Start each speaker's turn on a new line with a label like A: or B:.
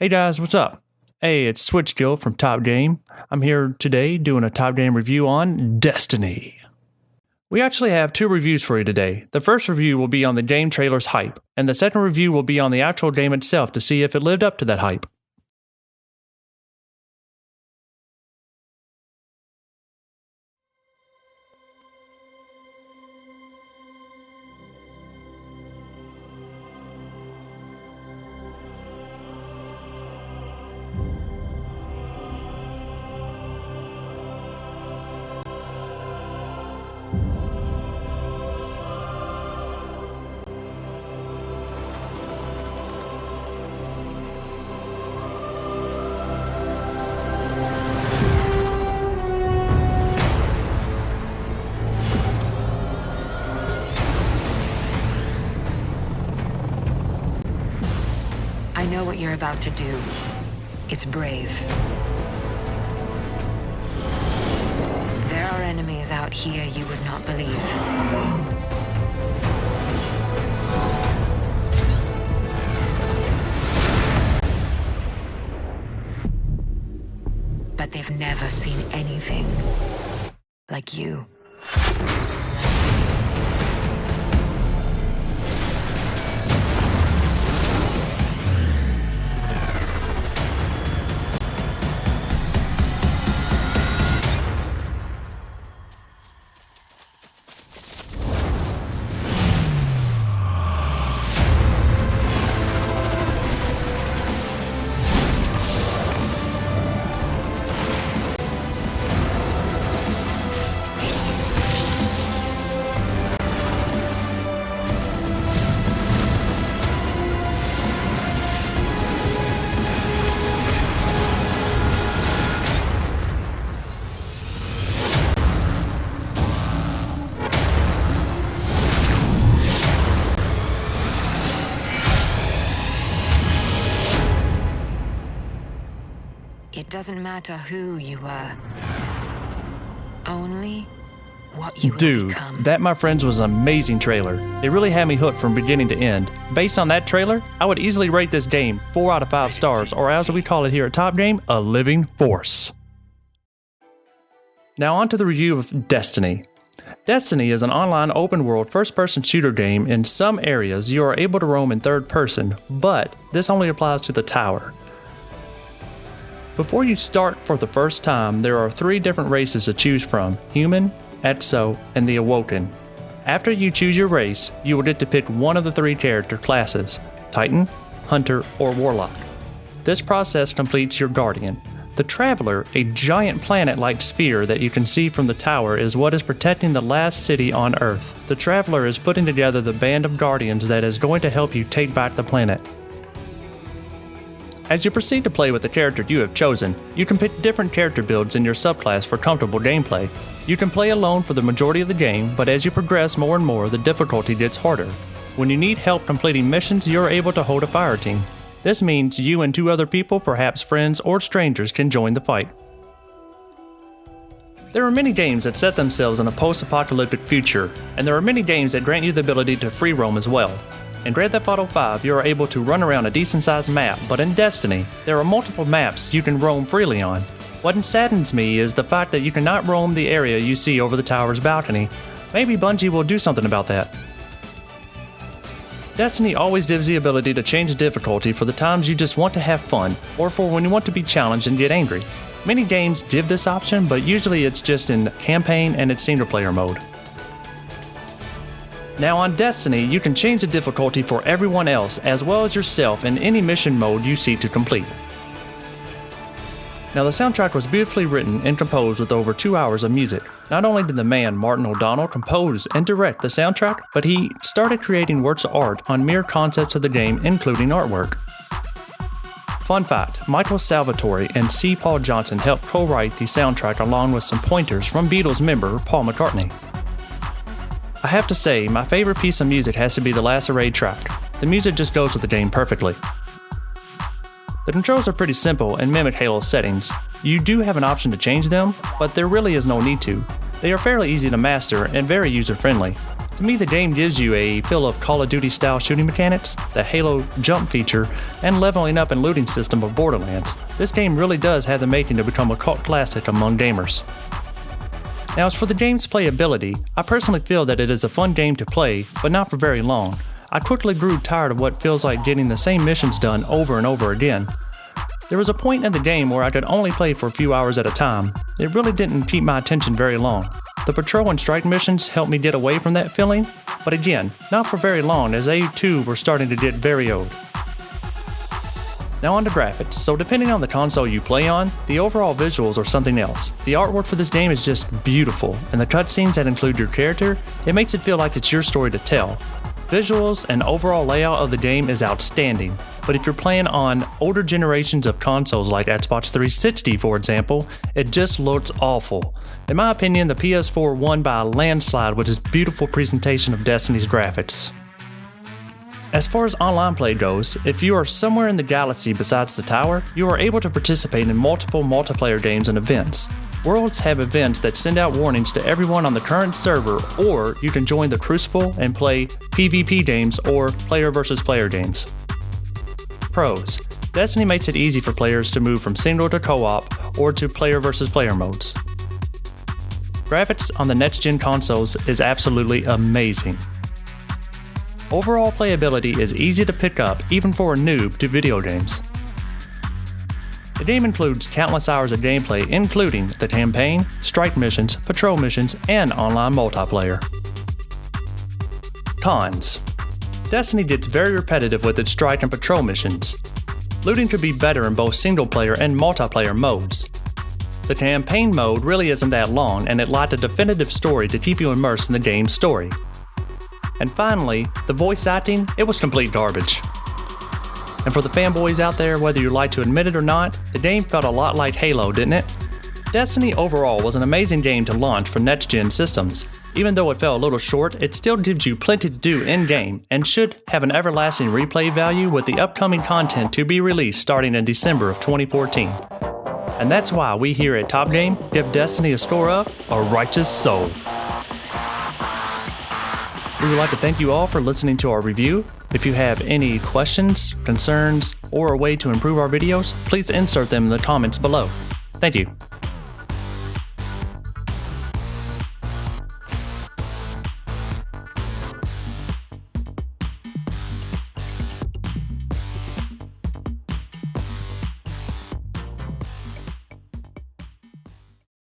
A: Hey guys, what's up? Hey, it's Switchkill from Top Game. I'm here today doing a Top Game review on Destiny. We actually have two reviews for you today. The first review will be on the game trailer's hype, and the second review will be on the actual game itself to see if it lived up to that hype.
B: I know what you're about to do. It's brave. There are enemies out here you would not believe. But they've never seen anything like you. It doesn't matter who you were. Only what you will
A: Dude,
B: become.
A: that, my friends, was an amazing trailer. It really had me hooked from beginning to end. Based on that trailer, I would easily rate this game 4 out of 5 stars, or as we call it here at Top Game, a living force. Now on to the review of Destiny. Destiny is an online open-world first-person shooter game. In some areas, you are able to roam in third person, but this only applies to the tower. Before you start for the first time, there are 3 different races to choose from: Human, Exo, and the Awoken. After you choose your race, you will get to pick one of the 3 character classes: Titan, Hunter, or Warlock. This process completes your Guardian. The Traveler, a giant planet-like sphere that you can see from the tower, is what is protecting the last city on Earth. The Traveler is putting together the band of Guardians that is going to help you take back the planet. As you proceed to play with the character you have chosen, you can pick different character builds in your subclass for comfortable gameplay. You can play alone for the majority of the game, but as you progress more and more, the difficulty gets harder. When you need help completing missions, you are able to hold a fire team. This means you and 2 other people, perhaps friends or strangers, can join the fight. There are many games that set themselves in a post-apocalyptic future, and there are many games that grant you the ability to free roam as well. In Grand Theft Auto 5, you are able to run around a decent-sized map, but in Destiny, there are multiple maps you can roam freely on. What saddens me is the fact that you cannot roam the area you see over the tower's balcony. Maybe Bungie will do something about that. Destiny always gives the ability to change the difficulty for the times you just want to have fun, or for when you want to be challenged and get angry. Many games give this option, but usually it's just in campaign and its single-player mode. Now on Destiny, you can change the difficulty for everyone else as well as yourself in any mission mode you seek to complete. Now the soundtrack was beautifully written and composed with over 2 hours of music. Not only did the man Martin O'Donnell compose and direct the soundtrack, but he started creating works of art on mere concepts of the game, including artwork. Fun fact, Michael Salvatore and C. Paul Johnson helped co-write the soundtrack along with some pointers from Beatles member Paul McCartney. I have to say, my favorite piece of music has to be the last array track. The music just goes with the game perfectly. The controls are pretty simple and mimic Halo's settings. You do have an option to change them, but there really is no need to. They are fairly easy to master and very user-friendly. To me, the game gives you a feel of Call of Duty style shooting mechanics, the Halo jump feature, and leveling up and looting system of Borderlands. This game really does have the making to become a cult classic among gamers. Now, as for the game's playability, I personally feel that it is a fun game to play, but not for very long. I quickly grew tired of what feels like getting the same missions done over and over again. There was a point in the game where I could only play for a few hours at a time. It really didn't keep my attention very long. The patrol and strike missions helped me get away from that feeling, but again, not for very long as they too were starting to get very old. Now on to graphics. So depending on the console you play on, the overall visuals are something else. The artwork for this game is just beautiful, and the cutscenes that include your character, it makes it feel like it's your story to tell. Visuals and overall layout of the game is outstanding, but if you're playing on older generations of consoles like Xbox 360 for example, it just looks awful. In my opinion, the PS4 won by a landslide with its beautiful presentation of Destiny's graphics. As far as online play goes, if you are somewhere in the galaxy besides the tower, you are able to participate in multiple multiplayer games and events. Worlds have events that send out warnings to everyone on the current server, or you can join the Crucible and play PvP games or player versus player games. Pros: Destiny makes it easy for players to move from single to co-op or to player versus player modes. Graphics on the next-gen consoles is absolutely amazing. Overall playability is easy to pick up even for a noob to video games. The game includes countless hours of gameplay including the campaign, strike missions, patrol missions, and online multiplayer. Cons: Destiny gets very repetitive with its strike and patrol missions. Looting could be better in both single player and multiplayer modes. The campaign mode really isn't that long and it lacked a definitive story to keep you immersed in the game's story. And finally, the voice acting, it was complete garbage. And for the fanboys out there, whether you like to admit it or not, the game felt a lot like Halo, didn't it? Destiny overall was an amazing game to launch for next-gen systems. Even though it fell a little short, it still gives you plenty to do in-game and should have an everlasting replay value with the upcoming content to be released starting in December of 2014. And that's why we here at Top Game give Destiny a score of a righteous soul. We would like to thank you all for listening to our review. If you have any questions, concerns, or a way to improve our videos, please insert them in the comments below. Thank you.